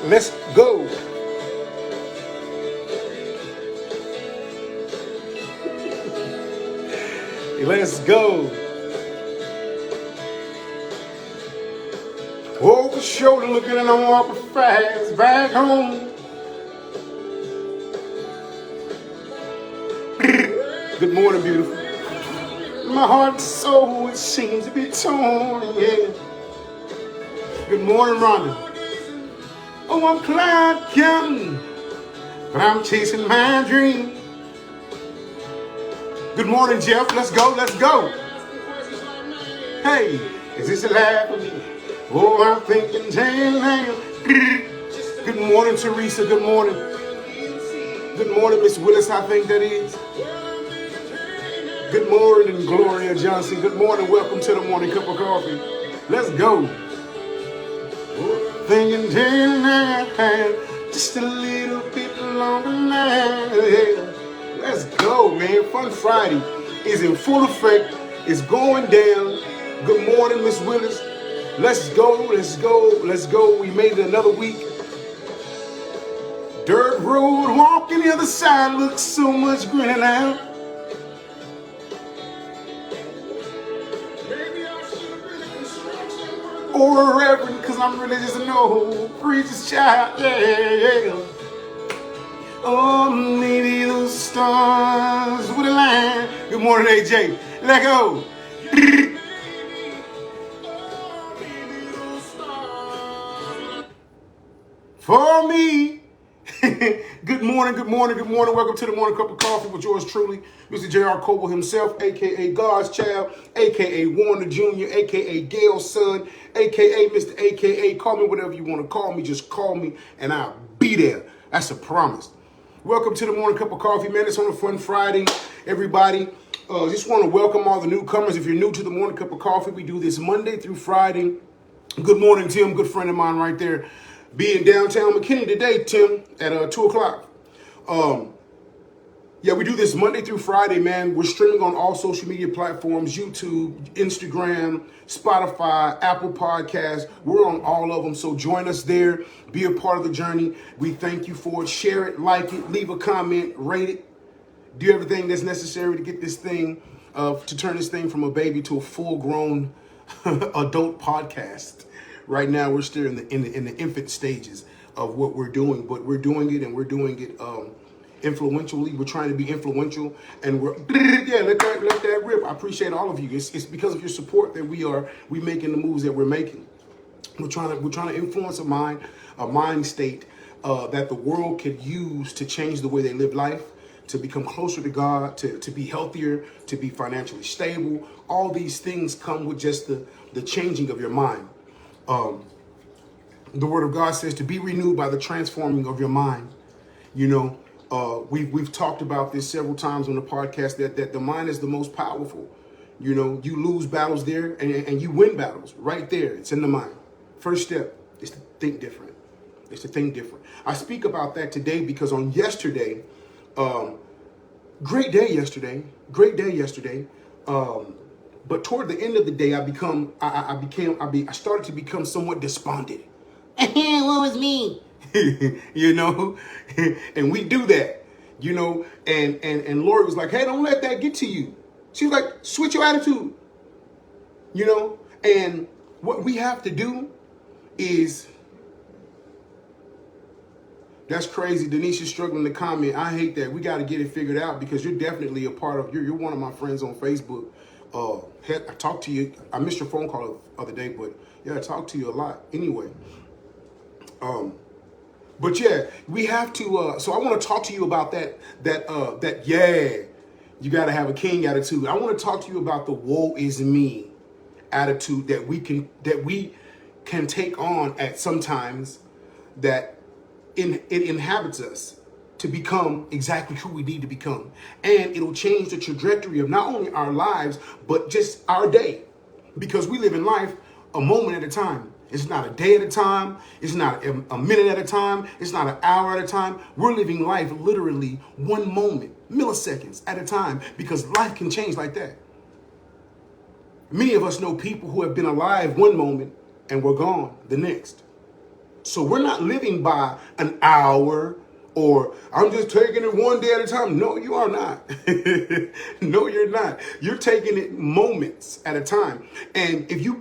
Let's go. Let's go. Over the shoulder looking and I'm walking fast back home. Good morning, beautiful. My heart and soul, it seems to be torn, yeah. Good morning, Rhonda. Oh, I'm Clyde County, but I'm chasing my dream. Good morning, Jeff. Let's go, let's go. Hey, is this a laugh for me? Oh, I'm thinking, damn. Good morning, Teresa. Good morning. Good morning, Miss Willis, I think that is. Good morning, Gloria Johnson. Good morning. Welcome to the morning cup of coffee. Let's go. Thinking, damn, just a little bit longer now. Yeah. Let's go, man. Fun Friday is in full effect. It's going down. Good morning, Miss Willis. Let's go, let's go, let's go. We made it another week. Dirt road, walking the other side looks so much greener now. Or a reverend, because I'm religious and no preacher's child. Yeah. Oh, maybe those stars would align. Good morning, AJ. Let go. For me. Good morning, good morning, good morning. Welcome to the morning cup of coffee with yours truly, Mr. JR Coble himself, a.k.a. God's child, a.k.a. Warner Jr., a.k.a. Gail's son, a.k.a. Mr. a.k.a. Call me whatever you want to call me. Just call me and I'll be there. That's a promise. Welcome to the morning cup of coffee, man. It's on a fun Friday, everybody. Just want to welcome all the newcomers. If you're new to the morning cup of coffee, we do this Monday through Friday. Good morning, Tim. Good friend of mine right there. Be in downtown McKinney today, Tim, at 2 o'clock. Yeah, we do this Monday through Friday, man. We're streaming on all social media platforms, YouTube, Instagram, Spotify, Apple Podcasts. We're on all of them, so join us there. Be a part of the journey. We thank you for it. Share it, like it, leave a comment, rate it. Do everything that's necessary to get this thing, to turn this thing from a baby to a full-grown adult podcast. Right now, we're still in the infant stages of what we're doing, but we're doing it, and we're doing it influentially. We're trying to be influential, and let that rip. I appreciate all of you. It's because of your support that we making the moves that we're making. We're trying to influence a mind state that the world could use to change the way they live life, to become closer to God, to be healthier, to be financially stable. All these things come with just the changing of your mind. The word of God says to be renewed by the transforming of your mind. You know, we've talked about this several times on the podcast that the mind is the most powerful. You know, you lose battles there and you win battles right there. It's in the mind. First step is to think different. It's to think different. I speak about that today because on yesterday, great day yesterday. But toward the end of the day, I started to become somewhat despondent. What was me? You know, and we do that, you know, and Lori was like, hey, don't let that get to you. She was like, switch your attitude, you know, and what we have to do is, that's crazy. Denise is struggling to comment. I hate that. We got to get it figured out because you're definitely a part of, you're one of my friends on Facebook. I talked to you. I missed your phone call the other day, but yeah, I talked to you a lot anyway. But yeah, we have to, so I want to talk to you about you got to have a king attitude. I want to talk to you about the woe is me attitude that we can take on at sometimes, that it inhabits us to become exactly who we need to become. And it'll change the trajectory of not only our lives, but just our day. Because we live in life a moment at a time. It's not a day at a time. It's not a minute at a time. It's not an hour at a time. We're living life literally one moment, milliseconds at a time, because life can change like that. Many of us know people who have been alive one moment and were gone the next. So we're not living by an hour or I'm just taking it one day at a time. No, you are not. No, you're not. You're taking it moments at a time. And if you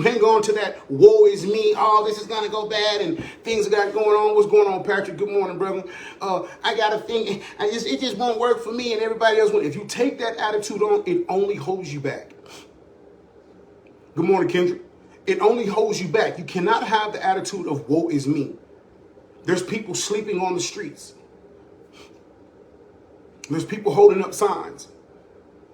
hang on to that woe is me, oh, this is gonna go bad and things got going on. What's going on, Patrick? Good morning, brother. I got a thing. It just won't work for me and everybody else. If you take that attitude on, it only holds you back. Good morning, Kendrick. It only holds you back. You cannot have the attitude of woe is me. There's people sleeping on the streets. There's people holding up signs.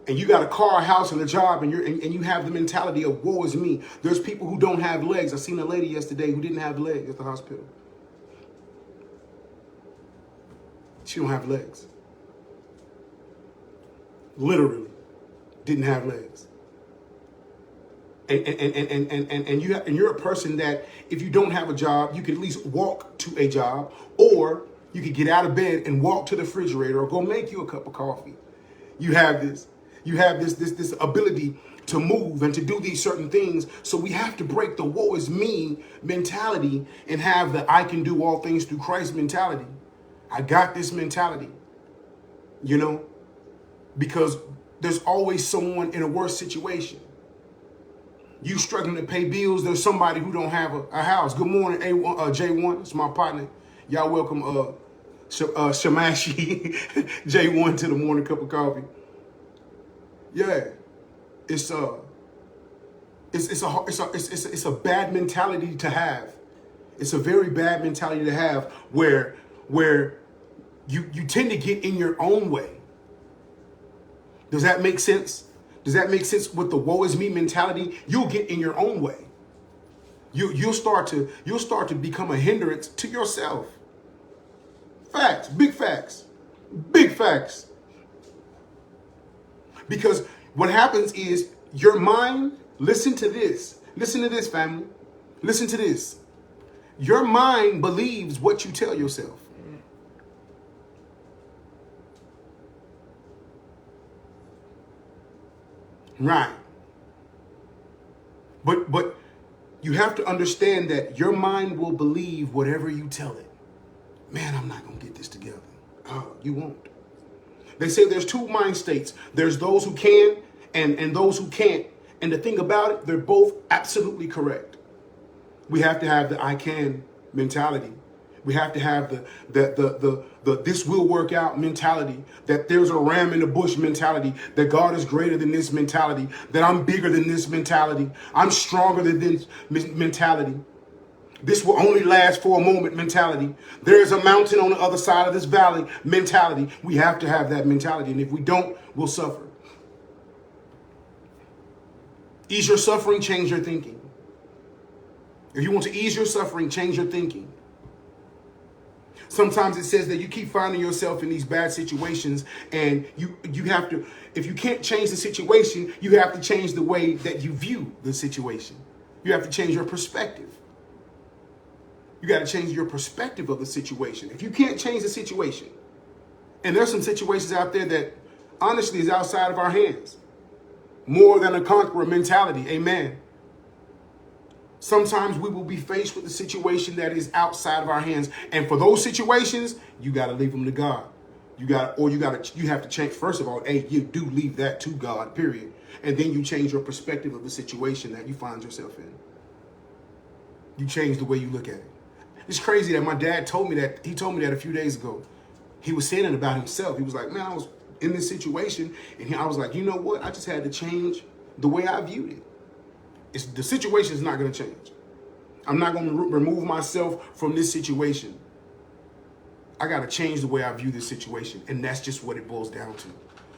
And you got a car, a house, and a job, and you have the mentality of woe is me. There's people who don't have legs. I seen a lady yesterday who didn't have legs at the hospital. She don't have legs. Literally didn't have legs. And you're a person that if you don't have a job, you can at least walk to a job, or you could get out of bed and walk to the refrigerator or go make you a cup of coffee. You have this ability to move and to do these certain things. So we have to break the woe is me mentality and have the I can do all things through Christ mentality. I got this mentality, because there's always someone in a worse situation. You struggling to pay bills, there's somebody who don't have a house. Good morning, J1. It's my partner. Y'all welcome Shamashi J1 to the morning cup of coffee. Yeah. It's a bad mentality to have. It's a very bad mentality to have where you tend to get in your own way. Does that make sense? Does that make sense with the woe is me mentality? You'll get in your own way. You'll start to become a hindrance to yourself. Facts, big facts, big facts. Because what happens is your mind, listen to this, family, listen to this. Your mind believes what you tell yourself. Right. But you have to understand that your mind will believe whatever you tell it. Man, I'm not going to get this together. Oh, you won't. They say there's two mind states. There's those who can and those who can't. And the thing about it, they're both absolutely correct. We have to have the I can mentality. We have to have the this will work out mentality, that there's a ram in the bush mentality, that God is greater than this mentality, that I'm bigger than this mentality, I'm stronger than this mentality. This will only last for a moment mentality. There's a mountain on the other side of this valley mentality. We have to have that mentality. And if we don't, we'll suffer. Ease your suffering, change your thinking. If you want to ease your suffering, change your thinking. Sometimes it says that you keep finding yourself in these bad situations, and you have to, if you can't change the situation, you have to change the way that you view the situation. You have to change your perspective. You got to change your perspective of the situation. If you can't change the situation, and there's some situations out there that honestly is outside of our hands, more than a conqueror mentality, amen. Sometimes we will be faced with a situation that is outside of our hands. And for those situations, you got to leave them to God. You have to change. First of all, you do leave that to God, period. And then you change your perspective of the situation that you find yourself in. You change the way you look at it. It's crazy that my dad told me that. He told me that a few days ago. He was saying it about himself. He was like, man, I was in this situation. And I was like, you know what? I just had to change the way I viewed it. The situation is not going to change. I'm not going to remove myself from this situation. I got to change the way I view this situation. And that's just what it boils down to.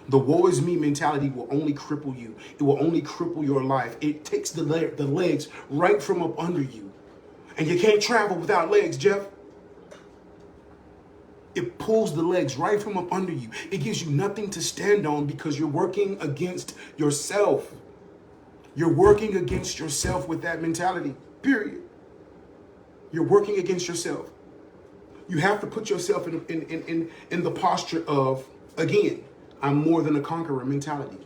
The woe is me mentality will only cripple you. It will only cripple your life. It takes the legs right from up under you. And you can't travel without legs, Jeff. It pulls the legs right from up under you. It gives you nothing to stand on because you're working against yourself. You're working against yourself with that mentality, period. You're working against yourself. You have to put yourself in the posture of, again, I'm more than a conqueror mentality.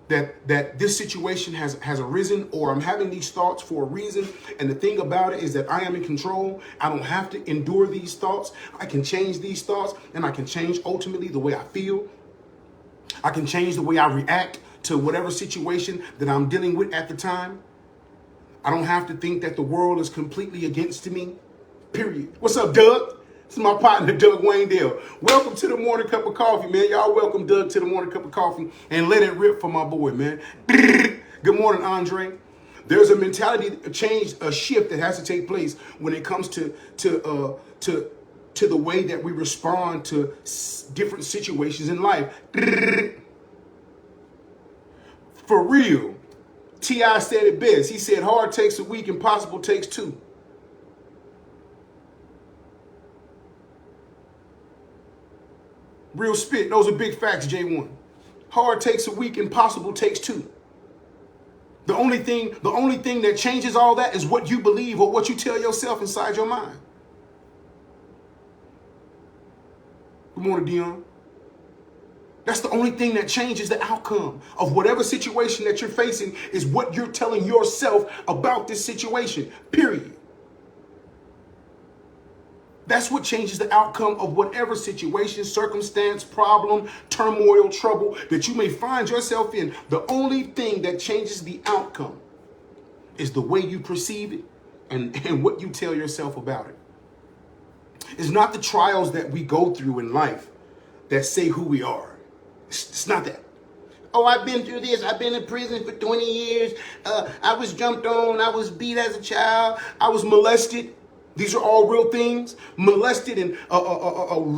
that this situation has arisen, or I'm having these thoughts for a reason. And the thing about it is that I am in control. I don't have to endure these thoughts. I can change these thoughts, and I can change ultimately the way I feel. I can change the way I react to whatever situation that I'm dealing with at the time. I don't have to think that the world is completely against me, period. What's up, Doug? This is my partner, Doug Wayndale. Welcome to the Morning Cup of Coffee, man. Y'all welcome Doug to the Morning Cup of Coffee and let it rip for my boy, man. Good morning, Andre. There's a mentality change, a shift that has to take place when it comes to the way that we respond to different situations in life. For real. T.I. said it best. He said, hard takes a week, impossible takes two. Real spit. Those are big facts, J1. Hard takes a week, impossible takes two. The only thing that changes all that is what you believe or what you tell yourself inside your mind. Good morning, Dion. That's the only thing that changes the outcome of whatever situation that you're facing, is what you're telling yourself about this situation, period. That's what changes the outcome of whatever situation, circumstance, problem, turmoil, trouble that you may find yourself in. The only thing that changes the outcome is the way you perceive it and what you tell yourself about it. It's not the trials that we go through in life that say who we are. It's not that. Oh, I've been through this. I've been in prison for 20 years. I was jumped on. I was beat as a child. I was molested. These are all real things. Molested and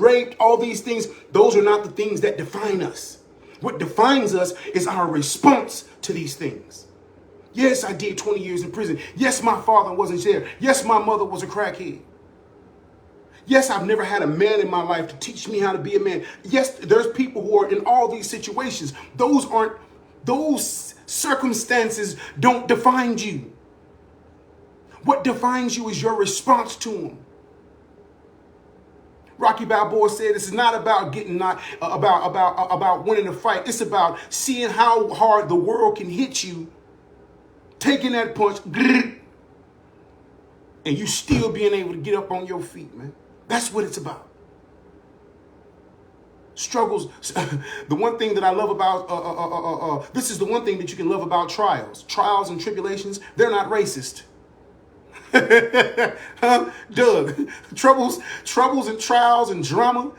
raped, all these things. Those are not the things that define us. What defines us is our response to these things. Yes, I did 20 years in prison. Yes, my father wasn't there. Yes, my mother was a crackhead. Yes, I've never had a man in my life to teach me how to be a man. Yes, there's people who are in all these situations. Those circumstances don't define you. What defines you is your response to them. Rocky Balboa said, "This is not about about winning a fight. It's about seeing how hard the world can hit you, taking that punch, and you still being able to get up on your feet, man. That's what it's about." Struggles. The one thing that I love about this is the one thing that you can love about trials. Trials and tribulations, they're not racist. Huh? Doug, troubles and trials and drama,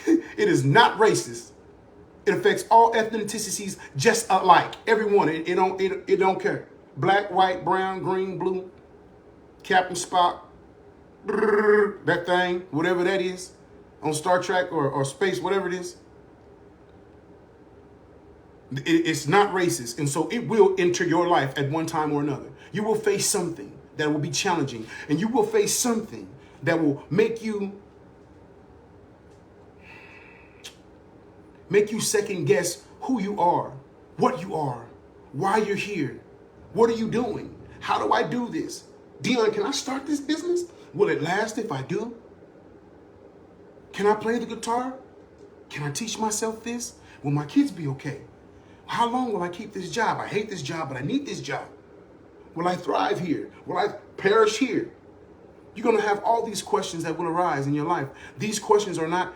it is not racist. It affects all ethnicities just alike. Everyone. It don't care. Black, white, brown, green, blue, Captain Spock, that thing, whatever that is, on Star Trek or space, whatever it is. It's not racist. And so it will enter your life at one time or another. You will face something that will be challenging, and you will face something that will make you second guess who you are, what you are, why you're here, what are you doing, how do I do this? Dion, can I start this business? Will it last if I do? Can I play the guitar? Can I teach myself this? Will my kids be okay? How long will I keep this job? I hate this job, but I need this job. Will I thrive here? Will I perish here? You're going to have all these questions that will arise in your life. These questions are not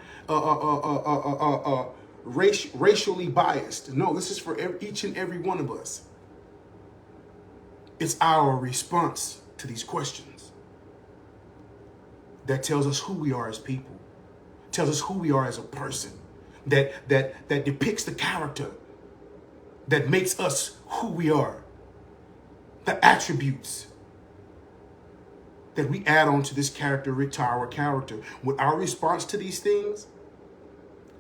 racially biased. No, this is for each and every one of us. It's our response to these questions that tells us who we are as people, tells us who we are as a person, that depicts the character that makes us who we are. The attributes that we add on to this character, to our character. With our response to these things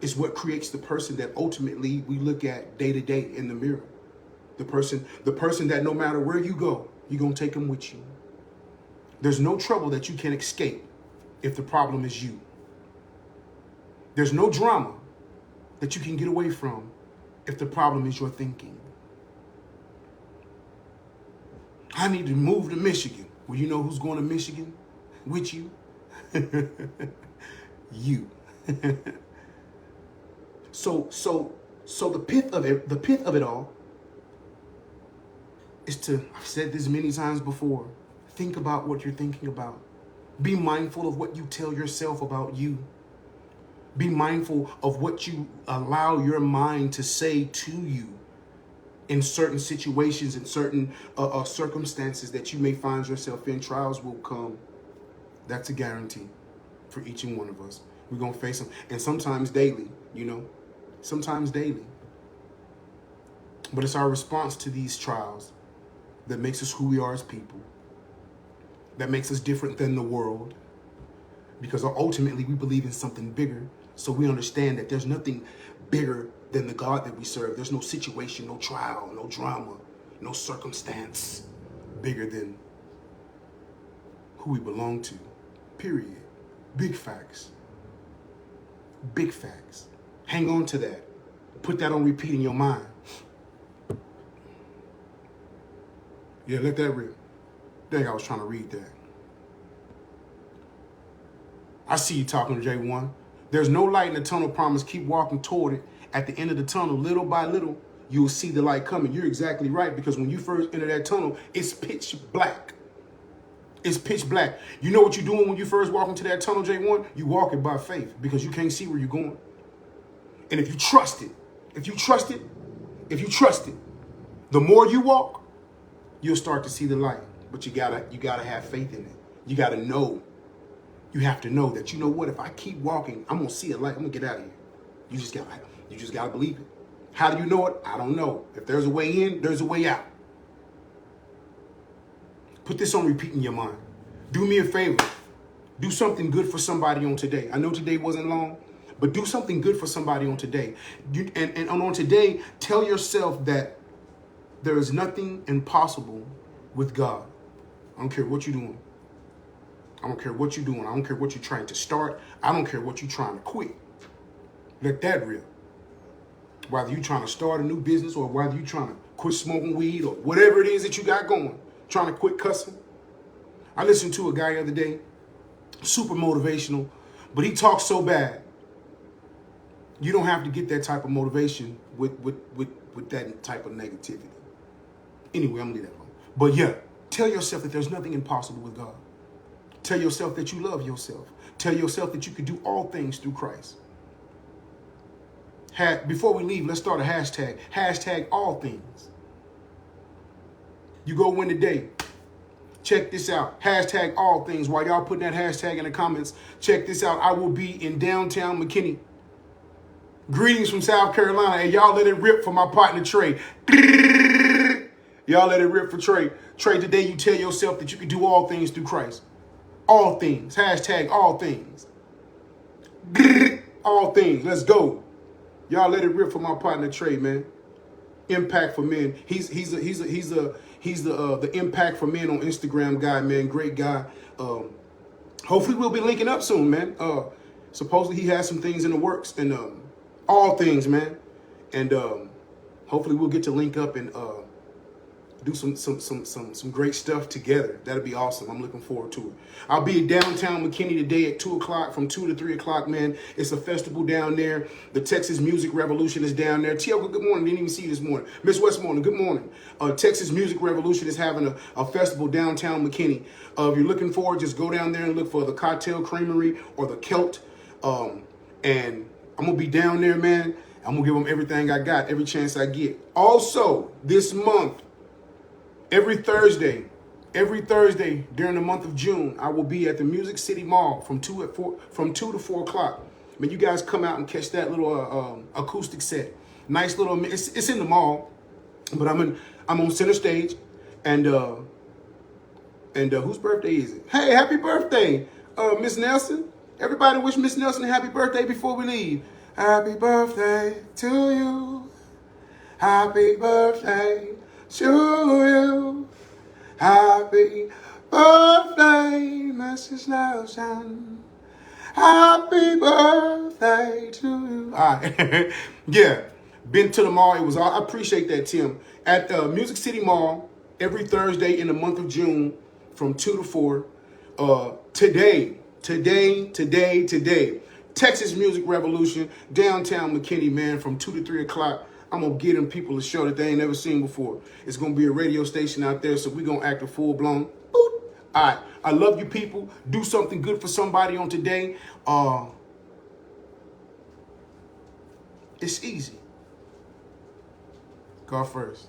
is what creates the person that ultimately we look at day to day in the mirror. The person that no matter where you go, you're going to take them with you. There's no trouble that you can escape if the problem is you. There's no drama that you can get away from if the problem is your thinking. I need to move to Michigan. Well, you know who's going to Michigan with you? You. So the pith of it all is to, I've said this many times before, think about what you're thinking about. Be mindful of what you tell yourself about you. Be mindful of what you allow your mind to say to you in certain situations, in certain circumstances that you may find yourself in. Trials will come. That's a guarantee for each and one of us. We're going to face them. And sometimes daily, sometimes daily. But it's our response to these trials that makes us who we are as people. That makes us different than the world. Because ultimately we believe in something bigger. So we understand that there's nothing bigger than the God that we serve. There's no situation, no trial, no drama, no circumstance bigger than who we belong to. Period. Big facts. Big facts. Hang on to that. Put that on repeat in your mind. Yeah, let that rip. Dang, I was trying to read that. I see you talking to J1. There's no light in the tunnel, promise. Keep walking toward it. At the end of the tunnel, little by little, you'll see the light coming. You're exactly right, because when you first enter that tunnel, it's pitch black. It's pitch black. You know what you're doing when you first walk into that tunnel, J1? You walk it by faith, because you can't see where you're going. And if you trust it, the more you walk, you'll start to see the light. But you gotta have faith in it. You gotta know. You have to know that, you know what, if I keep walking, I'm gonna see a light. I'm gonna get out of here. You just gotta believe it. How do you know it? I don't know. If there's a way in, there's a way out. Put this on repeat in your mind. Do me a favor. Do something good for somebody on today. I know today wasn't long, but do something good for somebody on today. And on today, tell yourself that there is nothing impossible with God. I don't care what you're doing. I don't care what you're doing. I don't care what you're trying to start. I don't care what you're trying to quit. Let that rip. Whether you're trying to start a new business or whether you're trying to quit smoking weed or whatever it is that you got going, trying to quit cussing. I listened to a guy the other day, super motivational, but he talks so bad. You don't have to get that type of motivation with that type of negativity. Anyway, I'm going to leave that alone. But yeah, tell yourself that there's nothing impossible with God. Tell yourself that you love yourself. Tell yourself that you can do all things through Christ. Before we leave, let's start a hashtag. Hashtag all things. You go win the day. Check this out. Hashtag all things. While y'all putting that hashtag in the comments, check this out. I will be in downtown McKinney. Greetings from South Carolina. And y'all let it rip for my partner, Trey. Y'all let it rip for Trey. Trey, today you tell yourself that you can do all things through Christ. All things. Hashtag all things. All things. Let's go. Y'all let it rip for my partner Trey, man. Impact for Men. He's the Impact for Men on Instagram guy, man. Great guy. Hopefully we'll be linking up soon, man. Supposedly he has some things in the works, and all things, man. And hopefully we'll get to link up and do some great stuff together. That'll be awesome. I'm looking forward to it. I'll be in downtown McKinney today at 2 o'clock, from 2 to 3 o'clock, man. It's a festival down there. The Texas Music Revolution is down there. Tiago, good morning. Didn't even see you this morning. Miss Westmoreland, good morning. Texas Music Revolution is having a festival downtown McKinney. If you're looking forward, just go down there and look for the Cocktail Creamery or the Celt. And I'm going to be down there, man. I'm going to give them everything I got, every chance I get. Also, this month, every Thursday during the month of June, I will be at the Music City Mall from 2 to 4 o'clock. I mean, you guys come out and catch that little acoustic set. Nice little. It's in the mall, but I'm on center stage, and whose birthday is it? Hey, happy birthday, Miss Nelson! Everybody wish Miss Nelson a happy birthday before we leave. Happy birthday to you. Happy birthday to you. Happy birthday, Mrs. Nelson. Happy birthday to you. All right. Yeah. Been to the mall. I appreciate that, Tim. At Music City Mall, every Thursday in the month of June from 2 to 4. Today. Texas Music Revolution, downtown McKinney, man, from 2 to 3 o'clock. I'm going to get them people a show that they ain't never seen before. It's going to be a radio station out there, so we're going to act a full-blown. Boop. All right. I love you people. Do something good for somebody on today. It's easy. God first.